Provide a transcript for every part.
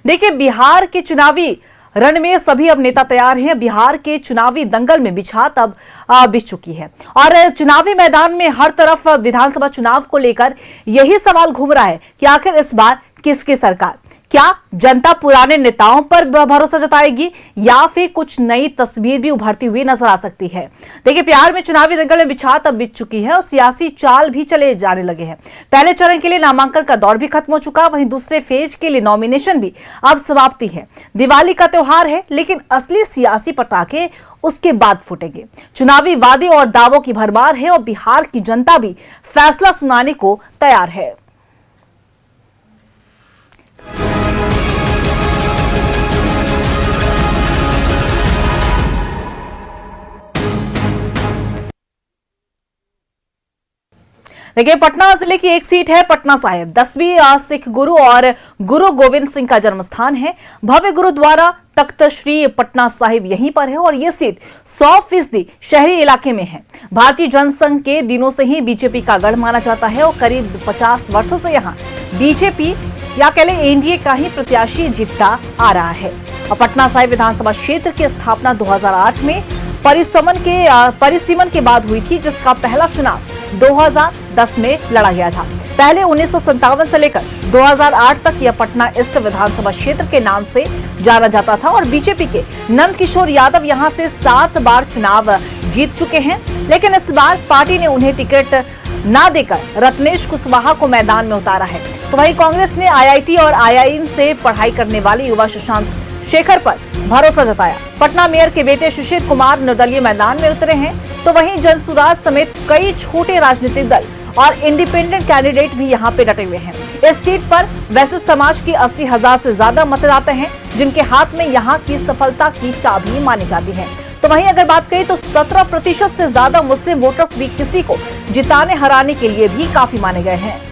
देखिए, बिहार के चुनावी रण में सभी अब नेता तैयार हैं। बिहार के चुनावी दंगल में बिछात अब बिछ चुकी है और चुनावी मैदान में हर तरफ विधानसभा चुनाव को लेकर यही सवाल घूम रहा है कि आखिर इस बार किसकी सरकार। क्या जनता पुराने नेताओं पर भरोसा जताएगी या फिर कुछ नई तस्वीर भी उभरती हुई नजर आ सकती है। देखिए, बिहार में चुनावी दंगल में बिछात अब बिछ चुकी है और सियासी चाल भी चले जाने लगे हैं। पहले चरण के लिए नामांकन का दौर भी खत्म हो चुका, वहीं दूसरे फेज के लिए नॉमिनेशन भी अब समाप्ति है। दिवाली का त्योहार है, लेकिन असली सियासी पटाखे उसके बाद फूटेंगे। चुनावी वादे और दावों की भरमार है और बिहार की जनता भी फैसला सुनाने को तैयार है। देखिए, पटना जिले की एक सीट है पटना साहिब। 10वीं सिख गुरु और गुरु गोविंद सिंह का जन्म स्थान है। भव्य गुरुद्वारा तख्त श्री पटना साहिब यहीं पर है और यह सीट 100% शहरी इलाके में है। भारतीय जनसंघ के दिनों से ही बीजेपी का गढ़ माना जाता है और करीब 50 वर्षों से यहाँ बीजेपी या कह लें एनडीए का ही प्रत्याशी जीतता आ रहा है। और पटना साहिब विधानसभा क्षेत्र की स्थापना 2008 में परिसीमन के बाद हुई थी, जिसका पहला चुनाव 2010 में लड़ा गया था। पहले 1957 से लेकर 2008 तक यह पटना ईस्ट विधानसभा क्षेत्र के नाम से जाना जाता था और बीजेपी के नंद किशोर यादव यहां से 7 बार चुनाव जीत चुके हैं। लेकिन इस बार पार्टी ने उन्हें टिकट ना देकर रत्नेश कुशवाहा को मैदान में उतारा है। तो वहीं कांग्रेस ने आईआईटी और आईआईएम से पढ़ाई करने वाले युवा सुशांत शेखर पर भरोसा जताया। पटना मेयर के बेटे सुशील कुमार निर्दलीय मैदान में उतरे हैं, तो वहीं जनसुराज समेत कई छोटे राजनीतिक दल और इंडिपेंडेंट कैंडिडेट भी यहां पे डटे हुए हैं। इस सीट पर वैश्य समाज की 80,000 से ज्यादा मतदाता हैं, जिनके हाथ में यहां की सफलता की चाबी मानी जाती है। तो वहीं अगर बात करें तो 17% से ज्यादा मुस्लिम वोटर्स भी किसी को जिताने हराने के लिए भी काफी माने गए हैं।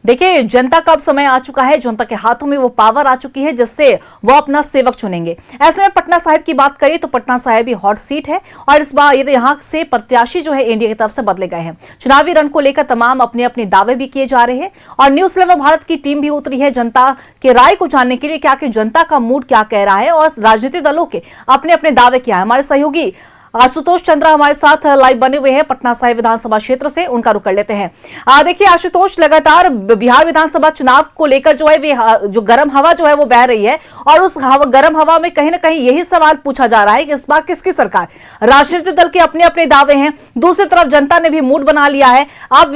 देखिए, जनता का अब समय आ चुका है, जनता के हाथों में वो पावर आ चुकी है जिससे वो अपना सेवक चुनेंगे। ऐसे में पटना साहिब की बात करें तो पटना साहिब भी हॉट सीट है और इस बार यहां से प्रत्याशी जो है एनडीए की तरफ से बदले गए हैं। चुनावी रण को लेकर तमाम अपने अपने दावे भी किए जा रहे हैं और न्यूज 11 भारत की टीम भी उतरी है जनता के राय को जानने के लिए, क्या कि जनता का मूड क्या कह रहा है और राजनीतिक दलों के अपने अपने दावे क्या है। हमारे सहयोगी आशुतोष चंद्रा हमारे साथ लाइव बने हुए हैं पटना साहिब विधानसभा क्षेत्र से, उनका रुख कर लेते हैं। देखिए आशुतोष, लगातार बिहार विधानसभा चुनाव को लेकर जो है जो गर्म हवा जो है वो बह रही है और उस गर्म हवा में कहीं ना कहीं यही सवाल पूछा जा रहा है कि इस बार किसकी सरकार। राजनीतिक दल के अपने अपने दावे हैं, दूसरी तरफ जनता ने भी मूड बना लिया है। आप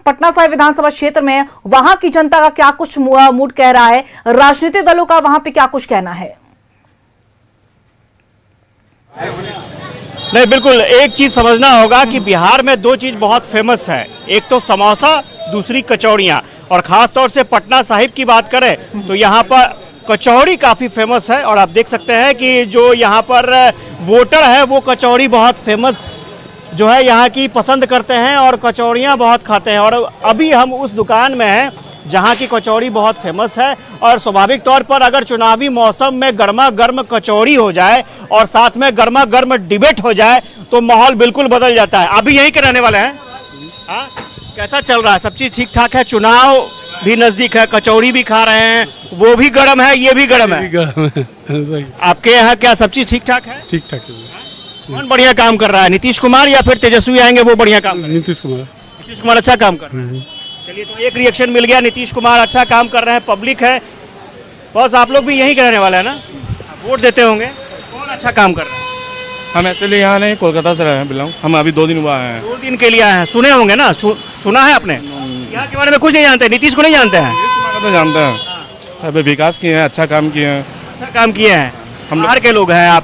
पटना साहिब विधानसभा क्षेत्र में है, वहां की जनता का क्या कुछ मूड कह रहा है, राजनीतिक दलों का वहां पर क्या कुछ कहना है? नहीं, बिल्कुल एक चीज समझना होगा कि बिहार में 2 चीज बहुत फेमस है, एक तो समोसा, दूसरी कचौड़ियाँ। और खास तौर से पटना साहिब की बात करें तो यहाँ पर कचौड़ी काफ़ी फेमस है और आप देख सकते हैं कि जो यहाँ पर वोटर है वो कचौड़ी बहुत फेमस जो है यहाँ की पसंद करते हैं और कचौड़ियाँ बहुत खाते हैं। और अभी हम उस दुकान में हैं जहाँ की कचौड़ी बहुत फेमस है और स्वाभाविक तौर पर अगर चुनावी मौसम में गर्मा गर्म कचौड़ी हो जाए और साथ में गर्मा गर्म डिबेट हो जाए तो माहौल बिल्कुल बदल जाता है। अभी यहीं के रहने वाले हैं। हाँ, कैसा चल रहा है? सब चीज़ ठीक ठाक है? चुनाव भी नज़दीक है, कचौड़ी भी खा रहे हैं, वो भी गर्म है, ये भी गर्म है। आपके यहाँ क्या सब चीज़ ठीक ठाक है? ठीक ठाक। कौन बढ़िया काम कर रहा है, नीतीश कुमार या फिर तेजस्वी आएंगे वो बढ़िया काम? नीतीश कुमार। नीतीश कुमार अच्छा काम कर रहे हैं। चलिए, तो एक रिएक्शन मिल गया, नीतीश कुमार अच्छा काम कर रहे हैं, पब्लिक है। बस आप लोग भी यहीं के रहने वाले हैं ना, वोट देते होंगे, कौन अच्छा काम कर रहा है? हम एक्चुअली यहाँ नहीं, कोलकाता से रहे हैं बिलोंग। हम अभी 2 दिन हुआ है। 2 दिन के लिए आए हैं, सुने होंगे ना? सुना है आपने? यहाँ के बारे में कुछ नहीं जानते, नीतीश को नहीं जानते हैं? तो जानते हैं, अभी विकास किए हैं, अच्छा काम किए हैं। अच्छा काम किए हैं, हम बाहर के लोग हैं आप?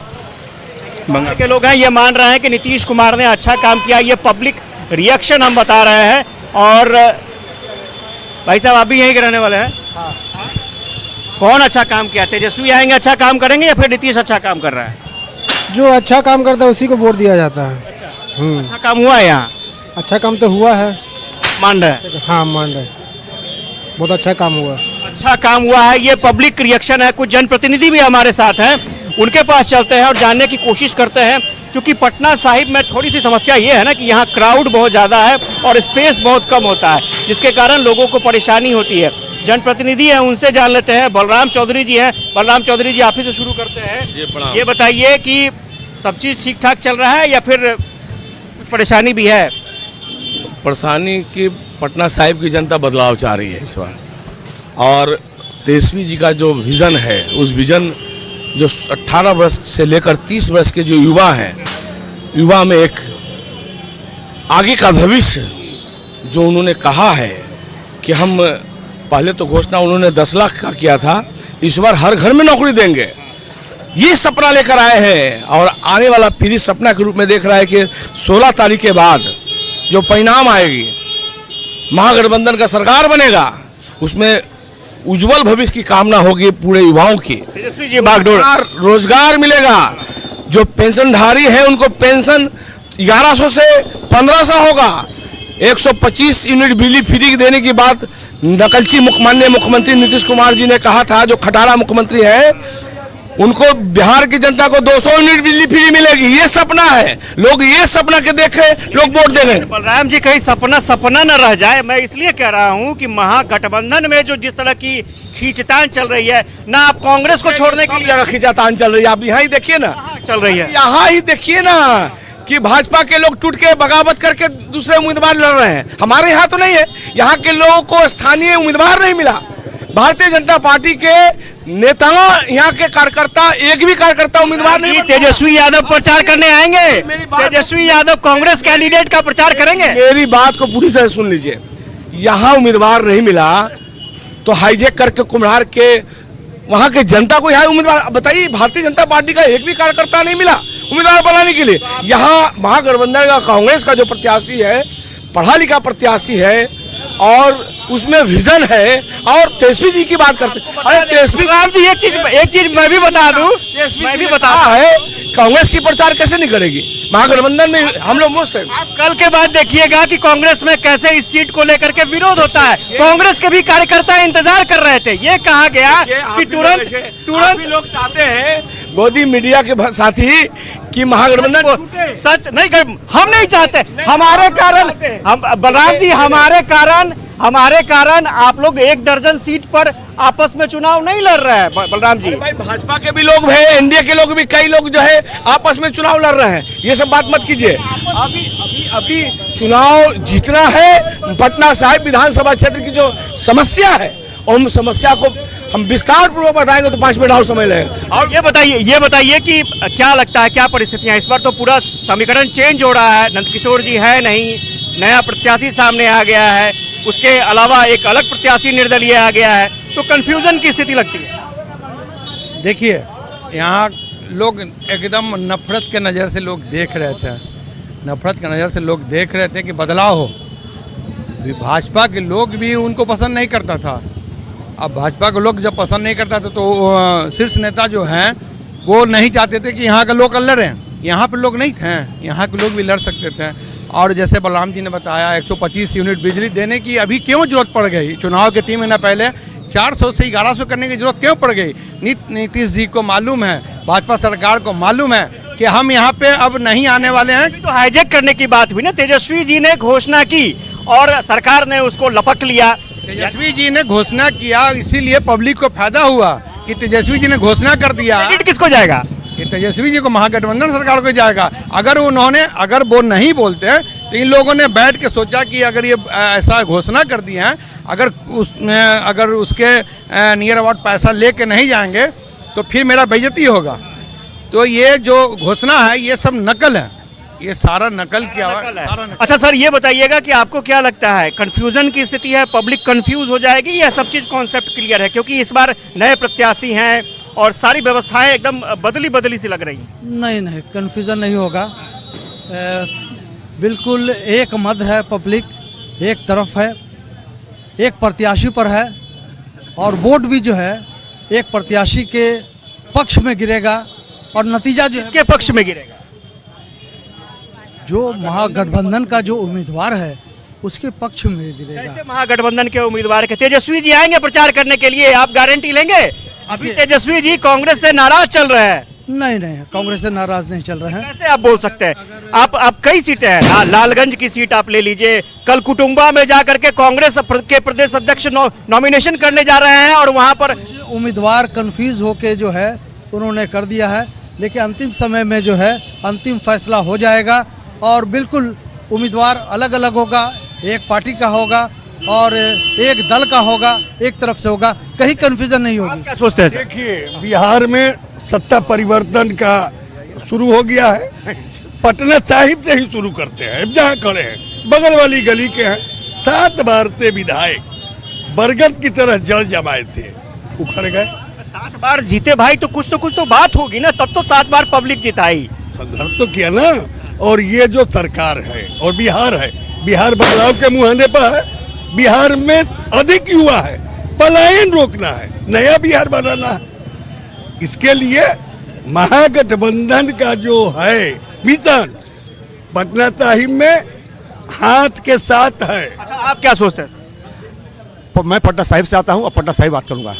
बंगाल के लोग हैं ये मान रहे हैं कि नीतीश कुमार ने अच्छा काम किया, ये पब्लिक रिएक्शन हम बता रहे हैं। और भाई साहब आप भी यहीं के रहने वाले हैं? कौन अच्छा काम किया? तेजस्वी आएंगे अच्छा काम करेंगे या फिर नीतीश अच्छा काम कर रहा है? जो अच्छा काम करता है उसी को वोट दिया जाता है। अच्छा काम हुआ है यहाँ? अच्छा काम तो हुआ है। मान रहे हैं? हाँ मान रहे, बहुत अच्छा काम हुआ। अच्छा काम हुआ है, ये पब्लिक रिएक्शन है। कुछ जनप्रतिनिधि भी हमारे साथ हैं, उनके पास चलते हैं और जानने की कोशिश करते हैं। क्योंकि पटना साहिब में थोड़ी सी समस्या ये है ना कि यहाँ क्राउड बहुत ज़्यादा है और स्पेस बहुत कम होता है, जिसके कारण लोगों को परेशानी होती है। जनप्रतिनिधि हैं, उनसे जान लेते हैं। बलराम चौधरी जी हैं। बलराम चौधरी जी, आप ही से शुरू करते हैं। ये बताइए कि सब चीज़ ठीक ठाक चल रहा है या फिर कुछ परेशानी भी है? परेशानी की पटना साहिब की जनता बदलाव चाह रही है इस बार, और तेजस्वी जी का जो विज़न है, उस विज़न जो 18 वर्ष से लेकर 30 वर्ष के जो युवा हैं, युवा में एक आगे का भविष्य जो उन्होंने कहा है कि हम पहले तो घोषणा उन्होंने 10 लाख का किया था, इस बार हर घर में नौकरी देंगे, ये सपना लेकर आए हैं। और आने वाला पीढ़ी सपना के रूप में देख रहा है कि 16 तारीख के बाद जो परिणाम आएगी, महागठबंधन का सरकार बनेगा, उसमें उज्जवल भविष्य की कामना होगी पूरे युवाओं की। तेजस्वी जी बागडोर, रोजगार मिलेगा, जो पेंशनधारी है उनको पेंशन 1100 से 1500 होगा। 125 यूनिट बिजली फ्री देने की बात नकलची माननीय मुख्यमंत्री नीतीश कुमार जी ने कहा था, जो खटारा मुख्यमंत्री है, उनको बिहार की जनता को 200 यूनिट बिजली फ्री मिलेगी। ये सपना है, लोग ये सपना के देखे लोग वोट दे रहे हैं। बलराम जी, कहीं सपना सपना न रह जाए। मैं इसलिए कह रहा हूं कि महागठबंधन में जो जिस तरह की खींचतान चल रही है ना, आप कांग्रेस को छोड़ने के लिए जगह खींचातान चल रही है। आप यहाँ ही देखिए ना, चल रही है। यहाँ ही देखिए ना कि भाजपा के लोग टूट के बगावत करके दूसरे उम्मीदवार लड़ रहे हैं। हमारे यहाँ तो नहीं है, यहाँ के लोगों को स्थानीय उम्मीदवार नहीं मिला। भारतीय जनता पार्टी के नेताओं, यहाँ के कार्यकर्ता, एक भी कार्यकर्ता उम्मीदवार नहीं। तेजस्वी यादव प्रचार करने आएंगे? तेजस्वी यादव कांग्रेस कैंडिडेट का प्रचार करेंगे? मेरी बात को पूरी तरह सुन लीजिए। यहाँ उम्मीदवार नहीं मिला तो हाईजैक करके कुम्हार के वहाँ के जनता को यहाँ उम्मीदवार बताइए। भारतीय जनता पार्टी का एक भी कार्यकर्ता नहीं मिला उम्मीदवार बनाने के लिए। यहाँ महागठबंधन का कांग्रेस का जो प्रत्याशी है, पढ़ा लिखा प्रत्याशी है और उसमें विजन है। और तेजस्वी जी की बात करते, अरे तेजस्वी जी, एक चीज मैं भी बता दूं, मैं भी बता है, कांग्रेस की प्रचार कैसे नहीं करेगी? महागठबंधन में हम लोग मुस्त हैं। आप कल के बाद देखिएगा कि कांग्रेस में कैसे इस सीट को लेकर के विरोध होता है। कांग्रेस के भी कार्यकर्ता इंतजार कर रहे थे। ये कहा गया कि तुरंत भी लोग चाहते हैं, गोदी मीडिया के साथी, कि महागठबंधन सच नहीं कर, हम नहीं चाहते। हमारे कारण, हम बलराम जी, हमारे कारण आप लोग 1 दर्जन सीट पर आपस में चुनाव नहीं लड़ रहे हैं। बलराम जी, भाई भाजपा के भी लोग हैं, एनडीए के लोग भी, कई लोग जो है आपस में चुनाव लड़ रहे हैं। ये सब बात मत कीजिए। अभी चुनाव जीतना है। पटना साहिब विधानसभा क्षेत्र की जो समस्या है, उन समस्या को हम विस्तार पूर्वक बताएंगे तो 5 मिनट और समय लगेगा। और ये बताइए कि क्या लगता है, क्या परिस्थितियां इस बार? तो पूरा समीकरण चेंज हो रहा है। नंदकिशोर जी है नहीं, नया प्रत्याशी सामने आ गया है, उसके अलावा एक अलग प्रत्याशी निर्दलीय आ गया है, तो कंफ्यूजन की स्थिति लगती है। देखिए, यहाँ लोग एकदम नफरत के नज़र से लोग देख रहे थे, नफरत के नज़र से लोग देख रहे थे कि बदलाव हो। भाजपा के लोग भी उनको पसंद नहीं करता था। अब भाजपा के लोग जब पसंद नहीं करता था तो शीर्ष नेता जो हैं वो नहीं चाहते थे कि यहाँ के लोग लड़ें। यहाँ पे लोग नहीं थे, यहाँ के लोग भी लड़ सकते थे। और जैसे बलराम जी ने बताया, 125 यूनिट बिजली देने की अभी क्यों जरूरत पड़ गई? चुनाव के 3 महीना पहले 400 से 1100 करने की जरूरत क्यों पड़ गई? नीतीश जी को मालूम है, भाजपा सरकार को मालूम है कि हम यहाँ पे अब नहीं आने वाले हैं। तो हाईजैक करने की बात हुई ना, तेजस्वी जी ने घोषणा की और सरकार ने उसको लपक लिया। तेजस्वी जी ने घोषणा किया, इसीलिए पब्लिक को फायदा हुआ कि तेजस्वी जी ने घोषणा कर दिया। क्रेडिट किसको जाएगा? कि तेजस्वी जी को, महागठबंधन सरकार को जाएगा। अगर वो नहीं बोलते तो इन लोगों ने बैठ के सोचा कि अगर ये ऐसा घोषणा कर दिए हैं, अगर उसके नियर अबाउट पैसा लेके नहीं जाएंगे तो फिर मेरा बेइज्जती होगा। तो ये जो घोषणा है ये सब नकल है, ये सारा नकल किया हुआ है। अच्छा सर, ये बताइएगा कि आपको क्या लगता है, कंफ्यूजन की स्थिति है, पब्लिक कंफ्यूज हो जाएगी या सब चीज कॉन्सेप्ट क्लियर है? क्योंकि इस बार नए प्रत्याशी हैं, और सारी व्यवस्थाएं एकदम बदली बदली सी लग रही हैं। नहीं नहीं कन्फ्यूज़न नहीं होगा। बिल्कुल एक मत है, पब्लिक एक तरफ है, एक प्रत्याशी पर है और वोट भी जो है एक प्रत्याशी के पक्ष में गिरेगा और नतीजा जो है किसके पक्ष में गिरेगा? जो महागठबंधन का जो उम्मीदवार है उसके पक्ष में गिरेगा। कैसे महागठबंधन के उम्मीदवार के तेजस्वी जी आएंगे प्रचार करने के लिए, आप गारंटी लेंगे? अभी तेजस्वी जी कांग्रेस से नाराज चल रहे हैं। नहीं नहीं कांग्रेस से नाराज नहीं चल रहे हैं। कैसे आप बोल सकते हैं? आप कई सीटें हैं, लालगंज की सीट आप ले लीजिए, कल कुटुंबा में जाकर के कांग्रेस के प्रदेश अध्यक्ष नॉमिनेशन करने जा रहे हैं और वहां पर उम्मीदवार कंफ्यूज होके जो है उन्होंने कर दिया है, लेकिन अंतिम समय में जो है अंतिम फैसला हो जाएगा और बिल्कुल उम्मीदवार अलग अलग होगा, एक पार्टी का होगा और एक दल का होगा, एक तरफ से होगा, कहीं कंफ्यूजन नहीं होगी। क्या सोचते हैं सर? देखिए बिहार में सत्ता परिवर्तन का शुरू हो गया है। पटना साहिब से ही शुरू करते हैं। जहाँ खड़े हैं बगल वाली गली के हैं, 7 बार से विधायक बरगद की तरह जल जमाए थे, उखड़ गए। 7 बार जीते भाई तो कुछ तो बात होगी ना, तब तो 7 बार पब्लिक जिताई। संघर्ष तो किया ना। और ये जो सरकार है और बिहार है, बिहार बदलाव के मुहाने पर है। बिहार में अधिक युवा है, पलायन रोकना है, नया बिहार बनाना है। इसके लिए महागठबंधन का जो है मिशन पटना साहिब में हाथ के साथ है। अच्छा आप क्या सोचते हैं? मैं पटना साहिब से आता हूँ और पटना साहिब बात करूँगा।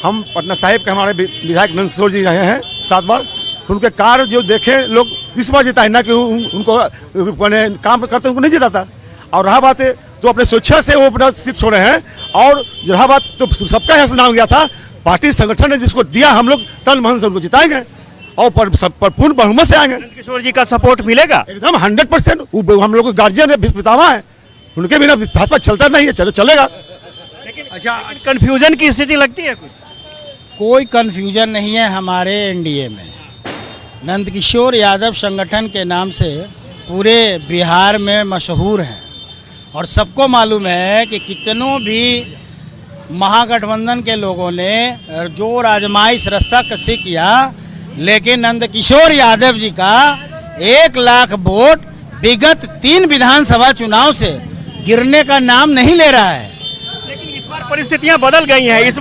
हम पटना साहिब के हमारे विधायक नंद किशोर जी रहे हैं 7 बार। उनके कार्य जो देखे लोग इस बार जिताए ना कि उनको काम करते उनको नहीं जिताता। और रहा बात है तो अपने स्वेच्छा से वो अपना सीट छोड़े हैं। और रहा बात तो सबका यहाँ से नाम गया था, पार्टी संगठन ने जिसको दिया हम लोग तन मन से उनको जिताएंगे और पूर्ण बहुमत से आएंगे। नंद किशोर जी का सपोर्ट मिलेगा एकदम 100%। हम लोग गार्जियन है, पितामह है, उनके बिना भाजपा चलता नहीं है। चलेगा। लेकिन कंफ्यूजन की स्थिति लगती है कुछ? कोई कंफ्यूजन नहीं है हमारे एनडीए में। नंदकिशोर यादव संगठन के नाम से पूरे बिहार में मशहूर हैं और सबको मालूम है कि कितनों भी महागठबंधन के लोगों ने जोर आजमाइश रस्साकसी किया, लेकिन नंदकिशोर यादव जी का 1 लाख वोट विगत 3 विधानसभा चुनाव से गिरने का नाम नहीं ले रहा है। लेकिन इस बार परिस्थितियां बदल गई हैं। इस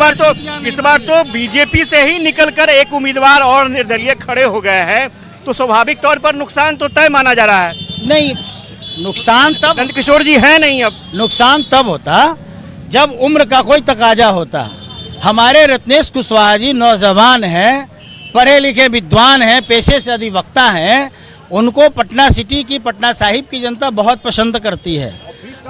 बार तो बीजेपी से ही निकलकर एक उम्मीदवार और निर्दलीय खड़े हो गए हैं, तो स्वाभाविक तौर पर नुकसान तो तय माना जा रहा है। नहीं, नुकसान तब नंद किशोर जी है नहीं, अब नुकसान तब होता जब उम्र का कोई तकाजा होता। हमारे रत्नेश कुशवाहा जी नौजवान हैं, पढ़े लिखे विद्वान हैं, पेशे से अधिवक्ता हैं। उनको पटना सिटी की, पटना साहिब की जनता बहुत पसंद करती है।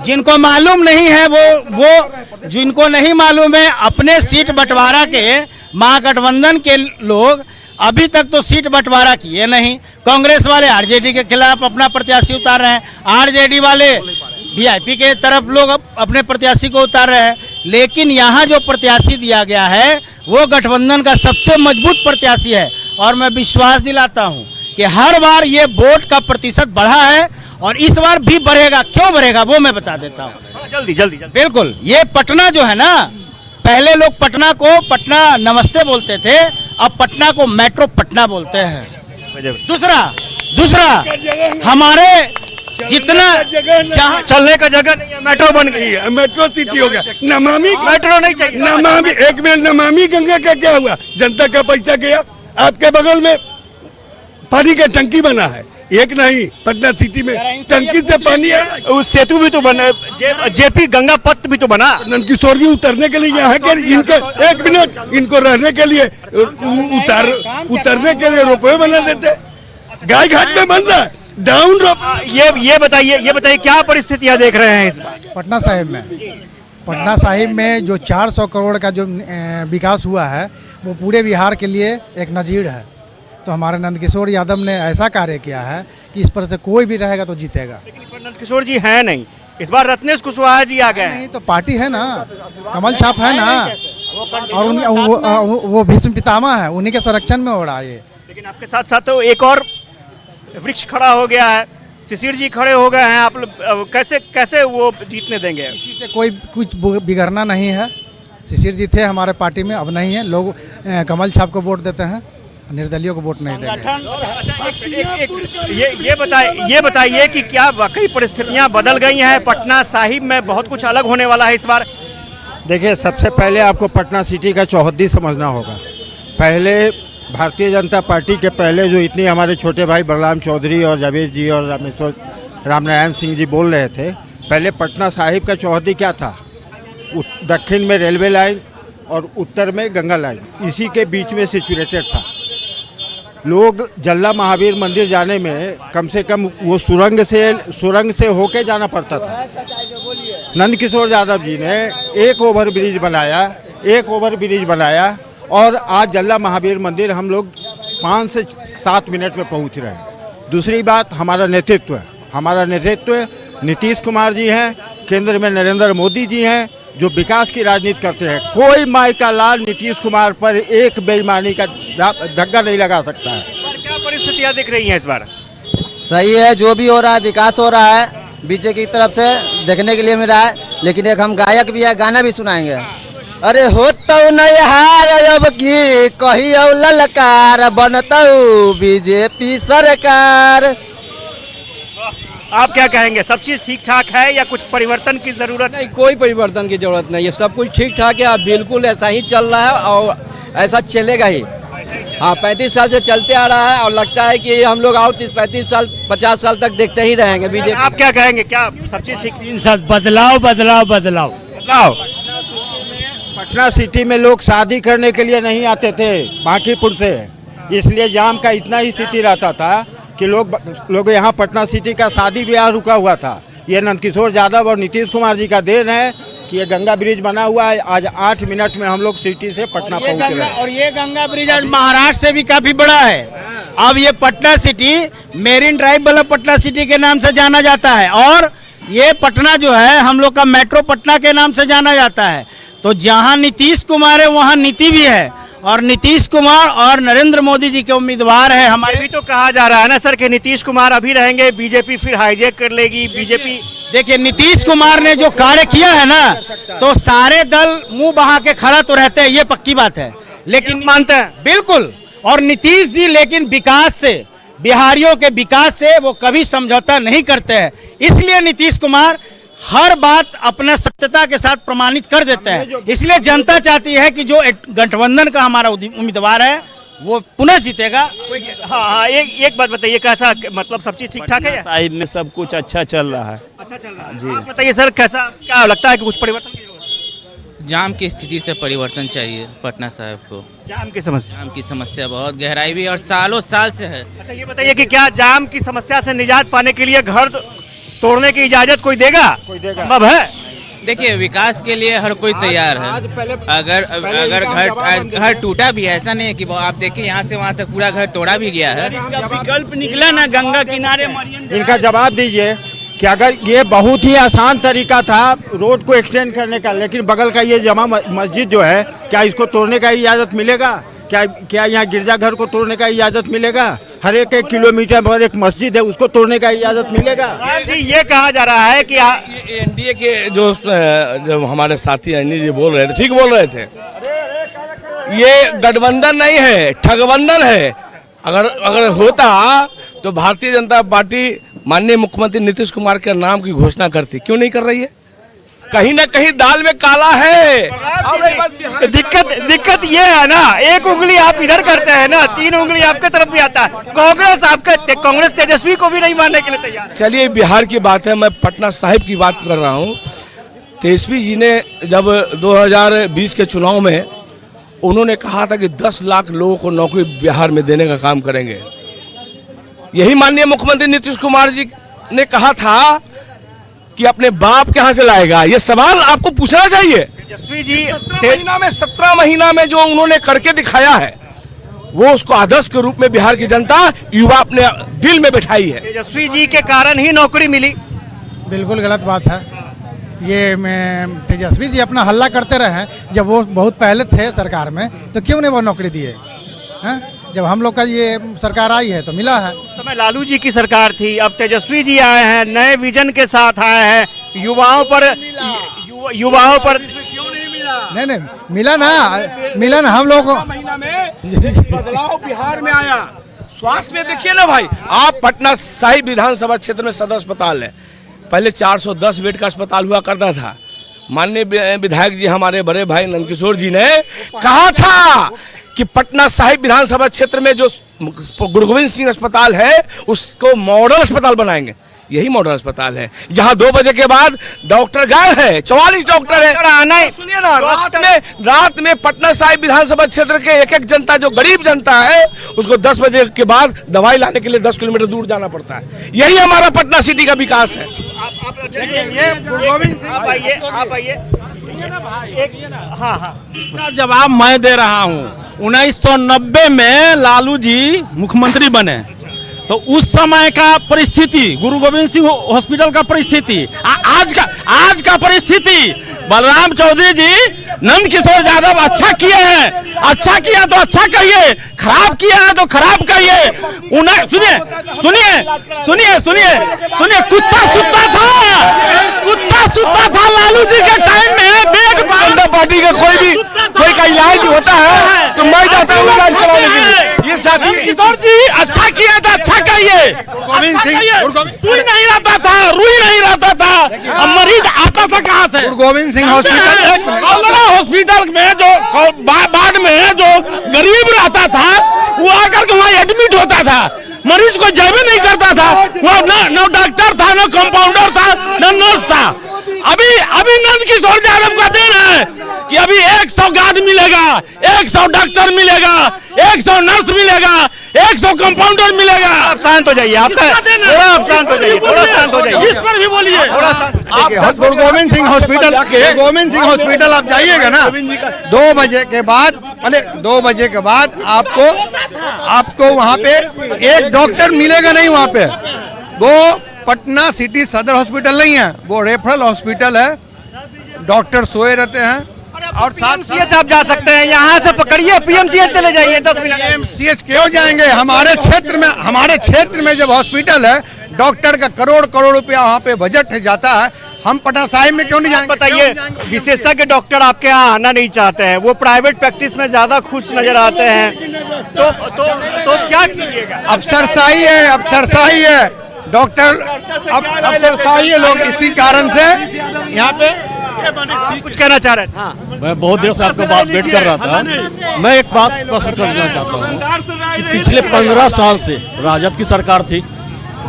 जिनको मालूम नहीं है वो जिनको नहीं मालूम है, अपने सीट बंटवारा के महागठबंधन के लोग अभी तक तो सीट बंटवारा किए नहीं। कांग्रेस वाले आरजेडी के खिलाफ अपना प्रत्याशी उतार रहे हैं, आरजेडी वाले वीआईपी के तरफ लोग अपने प्रत्याशी को उतार रहे हैं। लेकिन यहाँ जो प्रत्याशी दिया गया है वो गठबंधन का सबसे मजबूत प्रत्याशी है और मैं विश्वास दिलाता हूँ कि हर बार ये वोट का प्रतिशत बढ़ा है और इस बार भी बढ़ेगा। क्यों बढ़ेगा वो मैं बता देता हूँ। जल्दी। बिल्कुल, ये पटना जो है ना, पहले लोग पटना को पटना नमस्ते बोलते थे, अब पटना को मेट्रो पटना बोलते हैं। दूसरा हमारे जितना जहाँ चलने का जगह नहीं है, मेट्रो बन गई है, मेट्रो सिटी हो गया। नमामि मेट्रो नहीं चाहिए। नमामि एक मिनट, नमामि गंगा का क्या हुआ? जनता का पैसा गया। आपके बगल में पानी का टंकी बना है, एक नहीं, पटना सिटी में टंकी से पानी है। उस सेतु भी तो बना, जेपी गंगा पथ भी तो बना। नंद किशोर जी उतरने के लिए यहाँ के इनके, एक मिनट, इनको रहने के लिए उतरने के लिए रोपवे बना देते। गाय घाट में बन रहा है डाउन रोप। ये बताइए क्या परिस्थितियां देख रहे हैं इस बार पटना साहिब में जो 400 करोड़ का जो विकास हुआ है वो पूरे बिहार के लिए एक नज़ीर है। तो हमारे नंदकिशोर यादव ने ऐसा कार्य किया है कि इस पर से कोई भी रहेगा तो जीतेगा। लेकिन इस बार नंद किशोर जी है नहीं, इस बार रत्नेश कुशवाहा जी आ गए हैं। नहीं तो पार्टी है ना, कमल छाप है ना, और वो भीष्म पितामह है, उन्हीं के संरक्षण में हो रहा है ये। लेकिन आपके साथ साथ तो एक और वृक्ष खड़ा हो गया है, शिशिर जी खड़े हो गए हैं। आप कैसे वो जीतने देंगे? किसी से कोई कुछ बिगड़ना नहीं है, शिशिर जी थे हमारे पार्टी में, अब नहीं है। लोग कमल छाप को वोट देते हैं, निर्दलियों को वोट नहीं देंगे। ये बताइए कि क्या वाकई परिस्थितियां बदल गई हैं? पटना साहिब में बहुत कुछ अलग होने वाला है इस बार। देखिए, सबसे पहले आपको पटना सिटी का चौहद्दी समझना होगा। पहले भारतीय जनता पार्टी के पहले जो इतनी हमारे छोटे भाई बलराम चौधरी और जावेद जी और रामनारायण सिंह जी बोल रहे थे, पहले पटना साहिब का चौहद्दी क्या था? दक्षिण में रेलवे लाइन और उत्तर में गंगा लाइन, इसी के बीच में सिचुएटेड था। लोग जल्ला महावीर मंदिर जाने में कम से कम वो सुरंग से होके जाना पड़ता था। नंदकिशोर यादव जी ने एक ओवरब्रिज बनाया और आज जल्ला महावीर मंदिर हम लोग 5 से 7 मिनट में पहुंच रहे हैं। दूसरी बात, हमारा नेतृत्व नीतीश कुमार जी हैं, केंद्र में नरेंद्र मोदी जी हैं, जो विकास की राजनीति करते हैं। कोई माई का लाल नीतीश कुमार पर एक बेईमानी का धक्का नहीं लगा सकता है। क्या परिस्थितियां दिख रही हैं इस बार? सही है, जो भी हो रहा है विकास हो रहा है, बीजेपी की तरफ से देखने के लिए मिल रहा है। लेकिन एक हम गायक भी है, गाना भी सुनाएंगे। अरे होता नहीं हार अब की कही ललकार, बनता बीजेपी सरकार। आप क्या कहेंगे, सब चीज ठीक ठाक है या कुछ परिवर्तन की जरूरत? नहीं, कोई परिवर्तन की जरूरत नहीं है, सब कुछ ठीक ठाक है। अब बिल्कुल ऐसा ही चल रहा है और ऐसा चलेगा ही। हाँ, 35 साल से चलते आ रहा है और लगता है कि हम लोग और 35 साल 50 साल तक देखते ही रहेंगे बीजेपी। आप क्या कहेंगे, क्या सब चीज ठीक? 3 साल बदलाव। पटना सिटी में लोग शादी करने के लिए नहीं आते थे बांकीपुर से, इसलिए जाम का इतना ही स्थिति रहता था कि लोग यहाँ पटना सिटी का शादी ब्याह रुका हुआ था। ये नंदकिशोर यादव और नीतीश कुमार जी का देन है कि ये गंगा ब्रिज बना हुआ है। आज 8 मिनट में हम लोग सिटी से पटना पहुँच रहे हैं। और ये गंगा ब्रिज आज महाराष्ट्र से भी काफी बड़ा है। अब ये पटना सिटी मेरीन ड्राइव वाला पटना सिटी के नाम से जाना जाता है और ये पटना जो है हम लोग का मेट्रो पटना के नाम से जाना जाता है। तो जहाँ नीतीश कुमार है वहाँ नीति भी है और नीतीश कुमार और नरेंद्र मोदी जी के उम्मीदवार है हमारे। भी तो कहा जा रहा है ना सर कि नीतीश कुमार अभी रहेंगे, बीजेपी फिर हाईजैक कर लेगी। बीजेपी देखिए, नीतीश कुमार ने जो कार्य किया है ना, तो सारे दल मुंह बहा के खड़ा तो रहते हैं, ये पक्की बात है। लेकिन मानते हैं बिल्कुल। और नीतीश जी लेकिन विकास से, बिहारियों के विकास से वो कभी समझौता नहीं करते हैं। इसलिए नीतीश कुमार हर बात अपना सत्यता के साथ प्रमाणित कर देते हैं। इसलिए जनता चाहती है कि जो गठबंधन का हमारा उम्मीदवार है वो पुनः जीतेगा। हाँ, एक बात बताइए, कैसा मतलब सब चीज ठीक ठाक है? साहिब में सब कुछ अच्छा चल रहा है। अच्छा चल रहा है जी। आप बताइए सर, कैसा क्या लगता है कि कुछ परिवर्तन की जरूरत? जाम की स्थिति से परिवर्तन चाहिए पटना साहिब को। जाम की समस्या बहुत गहराई भी और सालों साल से है। अच्छा, ये बताइए कि क्या जाम की समस्या से निजात पाने के लिए घर तोड़ने की इजाजत कोई देगा? संभव है? देखिए, विकास के लिए हर कोई तैयार है। अगर घर टूटा भी है, ऐसा नहीं है कि आप देखिए यहाँ से वहाँ तक पूरा घर तोड़ा भी गया है। इसका विकल्प निकला ना गंगा किनारे। इनका जवाब दीजिए कि अगर ये बहुत ही आसान तरीका था रोड को एक्सटेंड करने का, लेकिन बगल का ये जमा मस्जिद जो है, क्या इसको तोड़ने का इजाज़त मिलेगा? क्या यहाँ गिरजाघर को तोड़ने का इजाज़त मिलेगा? हर एक किलोमीटर पर एक मस्जिद है, उसको तोड़ने का इजाज़त मिलेगा? जी, ये कहा जा रहा है कि एनडीए के जो हमारे साथी अनिल जी बोल रहे थे, ठीक बोल रहे थे। ये गठबंधन नहीं है, ठगबंधन है। अगर होता तो भारतीय जनता पार्टी माननीय मुख्यमंत्री नीतीश कुमार के नाम की घोषणा करती। क्यों नहीं कर रही है? कहीं ना कहीं दाल में काला है। दिक्कत ये है ना, एक उंगली आप इधर करते हैं ना, 3 उंगली आपके तरफ भी आता है। कांग्रेस तेजस्वी को भी नहीं मानने के लिए तैयार। चलिए, बिहार की बात है, मैं पटना साहिब की बात कर रहा हूँ। तेजस्वी जी ने जब 2020 के चुनाव में उन्होंने कहा था कि 10 लाख लोगों को नौकरी बिहार में देने का काम करेंगे। यही माननीय मुख्यमंत्री नीतीश कुमार जी ने कहा था कि अपने बाप कहां से लाएगा। ये सवाल आपको पूछना चाहिए। तेजस्वी जी 17 महीना में जो उन्होंने करके दिखाया है, वो उसको आदर्श के रूप में बिहार की जनता युवा अपने दिल में बैठाई है। तेजस्वी जी के कारण ही नौकरी मिली। बिल्कुल गलत बात है। ये तेजस्वी जी अपना हल्ला करते रहे, जब वो बहुत पहले थे सरकार में, तो क्यों नहीं वो नौकरी दिए हैं? जब हम लोग का ये सरकार आई है तो मिला है। उस समय लालू जी की सरकार थी, अब तेजस्वी जी आए हैं, नए विजन के साथ आए हैं। युवाओं पर नहीं मिला ना हम लोग को। महीना में बदलाव बिहार में आया। स्वास्थ्य में देखिए ना भाई, आप पटना साहिब विधानसभा क्षेत्र में सदर अस्पताल है, पहले 410 बेड का अस्पताल हुआ करता था। माननीय विधायक जी हमारे बड़े भाई नंदकिशोर जी ने कहा था कि पटना साहिब विधानसभा क्षेत्र में जो गुरु गोविंद सिंह अस्पताल है उसको मॉडल अस्पताल बनाएंगे। यही मॉडल अस्पताल है जहां 2 बजे के बाद डॉक्टर गायब है, 44 डॉक्टर है। सुनिए ना, रात में पटना साहिब विधानसभा क्षेत्र के एक जनता, जो गरीब जनता है, उसको 10 बजे के बाद दवाई लाने के लिए 10 किलोमीटर दूर जाना पड़ता है। यही हमारा पटना सिटी का विकास है। इसका जवाब मैं दे रहा हूँ। 1990 में लालू जी मुख्यमंत्री बने तो उस समय का परिस्थिति, गुरु गोविंद सिंह हॉस्पिटल का परिस्थिति, आज का परिस्थिति, बलराम चौधरी जी, नंद किशोर यादव अच्छा किए हैं, अच्छा किया तो अच्छा कहिए, खराब किया है तो खराब कहिए। उन्हें सुनिए, कुत्ता सुत्ता था लालू जी के टाइम में। जनता पार्टी का कोई का इलाज होता है तो मैं जाता हूँ इलाज कराने के लिए। ये साथी किशोर जी अच्छा किया था, अच्छा कहिए। सुई नहीं रहता था, रुई नहीं रहता था, अब मरीज आता था कहाँ से? गुरु गोविंद सिंह हॉस्पिटल में जो वार्ड में जो गरीब रहता था वो आकर के वहाँ एडमिट होता था, मरीज को जावे नहीं करता था। वहाँ न डॉक्टर था, न कंपाउंडर था, न नर्स था। अभी नंद किशोर यादव का देन है कि अभी 100 गार्ड मिलेगा, 100 डॉक्टर मिलेगा, 100 नर्स मिलेगा, 100 कंपाउंडर मिलेगा। आप शांत हो जाइए, थोड़ा आप शांत हो जाइए, थोड़ा शांत हो जाइए। इस पर भी बोलिए। गुरु गोविंद सिंह हॉस्पिटल आप जाइएगा ना, 2 बजे के बाद, अरे 2 बजे के बाद आपको वहाँ पे एक डॉक्टर मिलेगा नहीं। वहाँ पे वो पटना सिटी सदर हॉस्पिटल नहीं है, वो रेफरल हॉस्पिटल है, डॉक्टर सोए रहते हैं। और पीएमसीएच आप जा सकते हैं, यहाँ से पकड़िए पीएमसीएच चले जाइए 10 मिनट। पीएमसीएच क्यों जाएंगे? हमारे क्षेत्र में जब हॉस्पिटल है, डॉक्टर का करोड़ रुपया वहाँ पे बजट जाता है, हम पटना साहिब में क्यों नहीं जाएंगे? बताइए, विशेषज्ञ डॉक्टर आपके यहाँ आना नहीं चाहते हैं, वो प्राइवेट प्रैक्टिस में ज्यादा खुश नजर आते हैं, तो क्या कीजिएगा? अफसरशाही है डॉक्टर, अफसरशाही है लोग, इसी कारण से यहाँ पे। कुछ कहना चाह रहे थे? मैं बहुत देर से आपको बात वेट कर रहा था। मैं एक बात प्रश्न करना चाहता हूँ कि पिछले 15 साल से राजद की सरकार थी,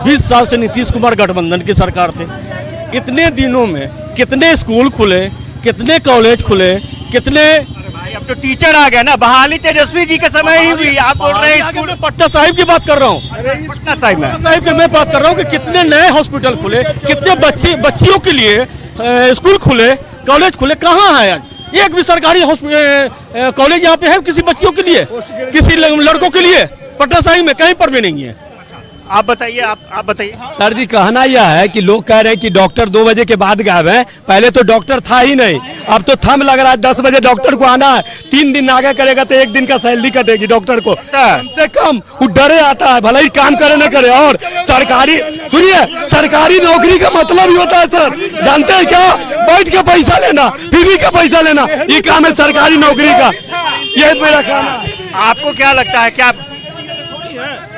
20 साल से नीतीश कुमार गठबंधन की सरकार थी। इतने दिनों में कितने स्कूल खुले, कितने कॉलेज खुले, कितने? अब तो टीचर आ गया ना, बहाली तेजस्वी जी के समय ही हुई। आप बोल रहे हैं स्कूल? पटना साहिब की बात कर रहा हूँ, पटना साहिब की मैं बात कर रहा हूँ कि कितने नए हॉस्पिटल खुले, कितने बच्चियों के लिए स्कूल खुले, कॉलेज खुले। कहाँ है आज एक भी सरकारी कॉलेज यहाँ पे है किसी बच्चियों के लिए, किसी लड़कों के लिए? पटना साहिब में कहीं पर भी नहीं है। आप बताइए, आप बताइए। सर जी, कहना यह है कि लोग कह रहे हैं कि डॉक्टर 2 बजे के बाद गायब है, पहले तो डॉक्टर था ही नहीं, अब तो थंब लग रहा है 10 बजे डॉक्टर को आना है। 3 दिन आगे करेगा तो 1 दिन का सैलरी कटेगी डॉक्टर को, कम से कम वो डरे आता है, भले ही काम करे न करे। और सरकारी नौकरी का मतलब ही होता है सर, जानते हैं क्या? बैठ के पैसा लेना, फ्री का पैसा लेना, ये काम है सरकारी नौकरी का। ये मेरा कहना। आपको क्या लगता है, क्या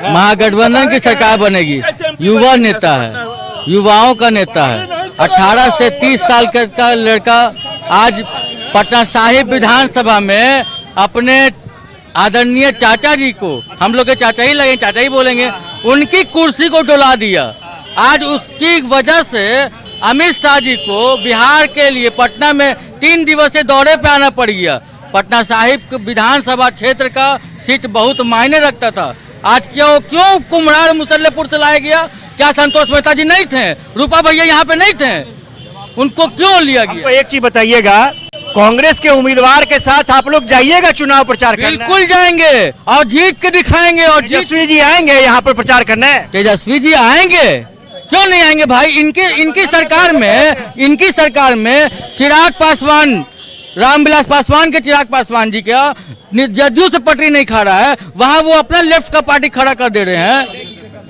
महागठबंधन की सरकार बनेगी? युवा नेता है, युवाओं का नेता है। 18 से 30 साल का लड़का आज पटना साहिब विधानसभा में अपने आदरणीय चाचा जी को, हम लोग के चाचा ही लगे, चाचा ही बोलेंगे, उनकी कुर्सी को डुला दिया। आज उसकी वजह से अमित शाह जी को बिहार के लिए पटना में 3 दिवसीय दौरे पे आना पड़ गया। पटना साहिब विधानसभा क्षेत्र का सीट बहुत मायने रखता था। आज क्यों कुम्हरार मुसल्लेपुर से लाया गया? क्या संतोष मेहता जी नहीं थे? रूपा भैया यहाँ पे नहीं थे? उनको क्यों लिया गया? एक चीज बताइएगा, कांग्रेस के उम्मीदवार के साथ आप लोग जाइएगा चुनाव प्रचार करने? बिल्कुल जाएंगे और जीत के दिखाएंगे। और तेजस्वी जी आएंगे यहाँ पर प्रचार करने? तेजस्वी जी आएंगे, क्यों नहीं आएंगे भाई? इनकी सरकार में चिराग पासवान, रामविलास पासवान के चिराग पासवान जी का जदयू से पटरी नहीं खा रहा है, वहाँ वो अपना लेफ्ट का पार्टी खड़ा कर दे रहे हैं।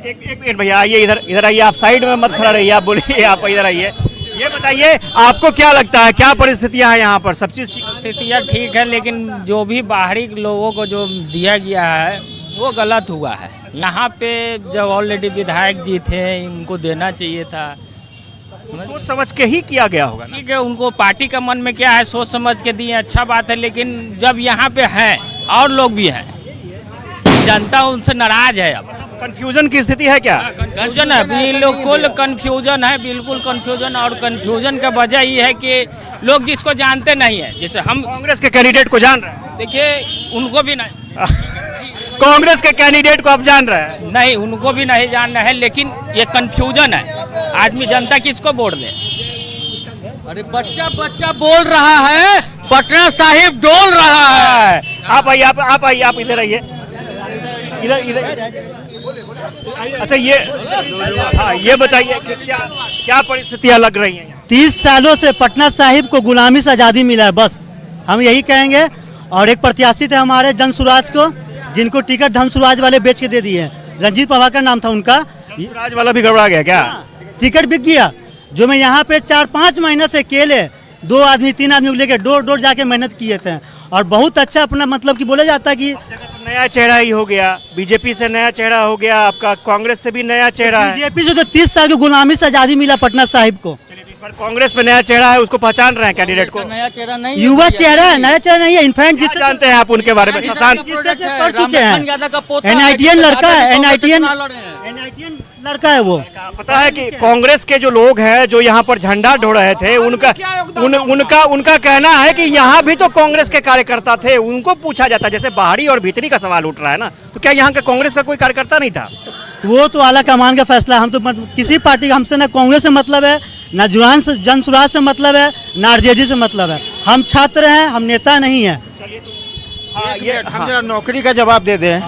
एक मिनट भैया, आइए इधर आइए, आप साइड में मत खड़ा रहिए, आप बोलिए, आप इधर आइए। ये बताइए आपको क्या लगता है, क्या परिस्थितियां हैं यहाँ पर? सब चीज स्थितियाँ ठीक है, लेकिन जो भी बाहरी लोगों को जो दिया गया है वो गलत हुआ है। यहाँ पे जब ऑलरेडी विधायक जी थे, उनको देना चाहिए था। सोच समझ के ही किया गया होगा। ठीक है, उनको पार्टी का मन में क्या है सोच समझ के दिए, अच्छा बात है। लेकिन जब यहाँ पे हैं और लोग भी हैं, जनता उनसे नाराज है। अब कंफ्यूजन की स्थिति है क्या? कंफ्यूजन है, बिल्कुल कंफ्यूजन है, बिल्कुल कंफ्यूजन। और कंफ्यूजन का वजह ये है कि लोग जिसको जानते नहीं है, जैसे हम कांग्रेस के कैंडिडेट को जान रहे हैं। देखिए उनको भी नहीं कांग्रेस के कैंडिडेट को आप जान रहे हैं? नहीं, उनको भी नहीं जानना है, लेकिन ये कंफ्यूजन है। आदमी जनता किसको वोट दे? अरे बच्चा बच्चा बोल रहा है, पटना साहिब डोल रहा है। आप आइए, आप आइए, आप इधर आइए, इधर इधर। अच्छा ये बताइए कि क्या परिस्थितियां लग रही हैं? 30 सालों से पटना साहिब को गुलामी से आज़ादी मिला है, बस हम यही कहेंगे। और एक प्रत्याशी थे हमारे जन सुराज को, जिनको टिकट धन सुराज वाले बेच के दे दिए हैं। रंजीत प्रभाकर नाम था उनका। सुराज वाला भी गड़बड़ा गया क्या? टिकट बिक गया। जो मैं यहाँ पे 4-5 महीने से अकेले 2 आदमी 3 आदमी को लेकर डोर जाके मेहनत किए थे। और बहुत अच्छा अपना मतलब कि बोला जाता है कि नया चेहरा ही हो गया, बीजेपी से नया चेहरा हो गया, आपका कांग्रेस से भी नया चेहरा है। बीजेपी से तो 30 साल की गुलामी से आज़ादी मिला पटना साहिब को। कांग्रेस में नया चेहरा है, उसको पहचान रहे हैं कैंडिडेट को? नया चेहरा नहीं, युवा चेहरा है, नया चेहरा नहीं है। इनफैक्ट जिससे जानते हैं आप उनके बारे में? शशांक पढ़ चुके हैं, NITN लड़का है, NITN लड़का है वो। पता है कि कांग्रेस के जो लोग हैं जो यहाँ पर झंडा ढो रहे थे, उनका कहना है कि यहाँ भी तो कांग्रेस के कार्यकर्ता थे। उनको पूछा जाता, जैसे बाहरी और भीतरी का सवाल उठ रहा है ना, तो क्या यहाँ का कांग्रेस का कोई कार्यकर्ता नहीं था? वो तो आला कमान का फैसला। हम तो किसी पार्टी का, हमसे ना कांग्रेस से मतलब है, ना जन सुराज से मतलब है, ना आरजेडी से मतलब है। हम छात्र हैं, हम नेता नहीं है। हम जरा नौकरी का जवाब दे दें।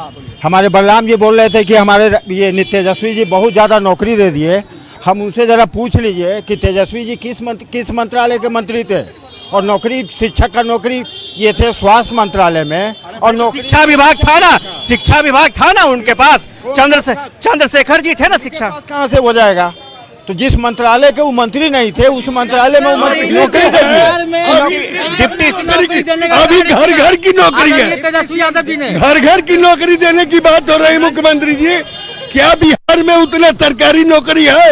हमारे बलराम जी बोल रहे थे कि हमारे ये तेजस्वी जी बहुत ज़्यादा नौकरी दे दिए। हम उनसे ज़रा पूछ लीजिए कि तेजस्वी जी किस मंत्रालय के मंत्री थे? और नौकरी, शिक्षक का नौकरी ये थे स्वास्थ्य मंत्रालय में। और शिक्षा विभाग था ना, शिक्षा विभाग था ना उनके पास। चंद्रशेखर जी थे ना शिक्षा। कहाँ से हो जाएगा? तो जिस मंत्रालय के वो मंत्री नहीं थे, उस मंत्रालय में वो मंत्री नौकरी देंगे। डिप्टी अभी घर घर की नौकरी है, घर घर की नौकरी देने की बात हो रही है मुख्यमंत्री जी। क्या बिहार में उतना सरकारी नौकरी है?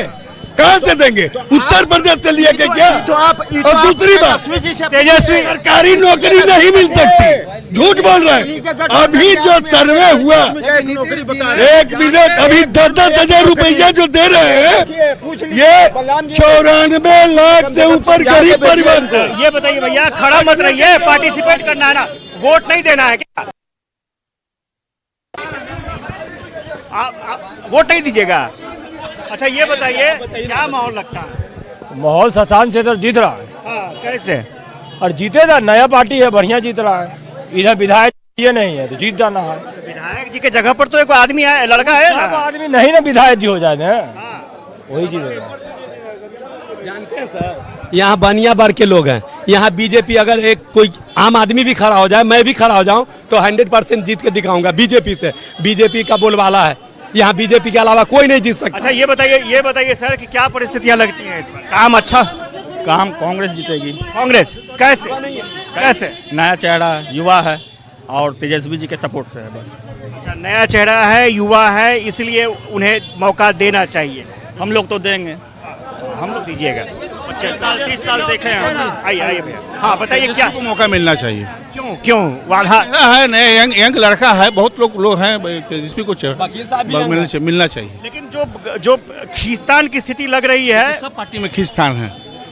कहाँ से देंगे? उत्तर प्रदेश से लिए के क्या? और दूसरी बात, तेजस्वी सरकारी नौकरी नहीं मिल सकती, झूठ बोल रहे हैं। अभी जो सर्वे हुआ, 1 मिनट, अभी 10-10 हजार रुपया जो दे रहे हैं, ये 94 लाख से ऊपर गरीब परिवार को। ये बताइए भैया, खड़ा मत रहिए, पार्टिसिपेट करना है ना, वोट नहीं देना है क्या? आप वोट नहीं दीजिएगा? अच्छा ये बताइए, क्या माहौल लगता है? माहौल शशांक से तो जीत रहा है। हाँ, कैसे? और जीतेगा, नया पार्टी है, बढ़िया जीत रहा है। इधर विधायक ये नहीं है तो जीत जाना है। विधायक जी के जगह पर तो एक आदमी है, लड़का है ना? आदमी नहीं ना विधायक जी हो जाए ना, वही चीज है। जानते हैं सर, यहाँ बनिया वर्ग के लोग हैं। यहाँ बीजेपी अगर एक कोई आम आदमी भी खड़ा हो जाए, मैं भी खड़ा हो जाऊँ, तो 100% जीत के दिखाऊंगा बीजेपी से। बीजेपी का बोलबाला है, यहाँ बीजेपी के अलावा कोई नहीं जीत सकता। अच्छा ये बताइए सर कि क्या परिस्थितियां लगती हैं इस बार? काम अच्छा? काम कांग्रेस जीतेगी। कांग्रेस कैसे? नया चेहरा युवा है और तेजस्वी जी के सपोर्ट से है बस। अच्छा, नया चेहरा है, युवा है, इसलिए उन्हें मौका देना चाहिए। हम लोग तो देंगे, हम लोग दीजिएगा। 30 साल देखे हैं। आइए भैया, हाँ बताइए क्या मौका मिलना चाहिए? क्यों वादा है? नए यंग लड़का है, बहुत लोग हैं तेजस्वी को मिलना चाहिए। लेकिन जो खींचतान की स्थिति लग रही है, सब पार्टी में खींचतान है,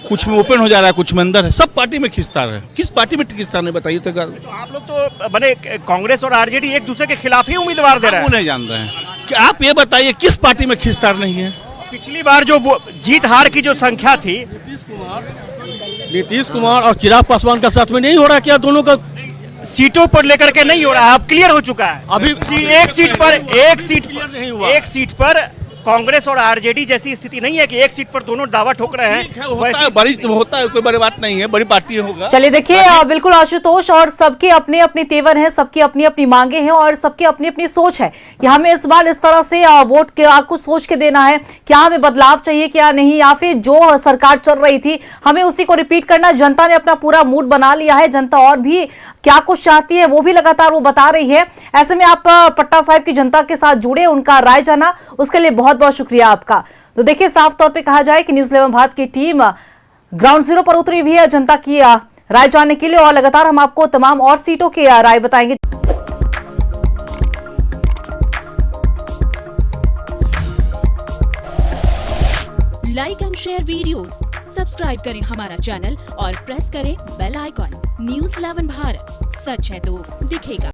कुछ में ओपन हो जा रहा है, कुछ में अंदर है, सब पार्टी में खींचतान है। किस पार्टी में खींचतान है बताइए तो? आप लोग तो बने कांग्रेस और आरजेडी एक दूसरे के खिलाफ ही उम्मीदवार दे रहे हैं। नहीं जान रहे हैं, आप ये बताइए किस पार्टी में खींचतान नहीं है? पिछली बार जो जीत हार की जो संख्या थी, नीतीश कुमार और चिराग पासवान का साथ में नहीं हो रहा क्या? दोनों का सीटों पर लेकर के नहीं हो रहा है, अब क्लियर हो चुका है। अभी एक सीट पर कांग्रेस और आरजेडी जैसी स्थिति नहीं है कि एक सीट पर दोनों दावा ठोक रहे हैं। होता है, बड़ी होता है, कोई बड़ी बात नहीं है, बड़ी पार्टी होगा। चलिए देखिए, बिल्कुल आशुतोष, और सबके अपने अपने तेवर हैं, सबकी अपनी अपनी मांगे हैं और सबकी अपनी अपनी सोच है कि हमें इस बार इस तरह से वोट कुछ सोच के देना है, क्या हमें बदलाव चाहिए क्या नहीं, या फिर जो सरकार चल रही थी हमें उसी को रिपीट करना। जनता ने अपना पूरा मूड बना लिया है, जनता और भी क्या कुछ चाहती है वो भी लगातार वो बता रही है। ऐसे में आप पटना साहिब की जनता के साथ जुड़े, उनका राय जाना, उसके लिए बहुत बहुत शुक्रिया आपका। तो देखिए, साफ तौर पे कहा जाए कि न्यूज़ 11 भारत की टीम ग्राउंड जीरो पर उतरी हुई है जनता की राय जानने के लिए, और लगातार हम आपको तमाम और सीटों की राय बताएंगे। Like and share videos, subscribe करें हमारा चैनल और प्रेस करें बेल आइकॉन। न्यूज़ 11 भारत, सच है तो दिखेगा।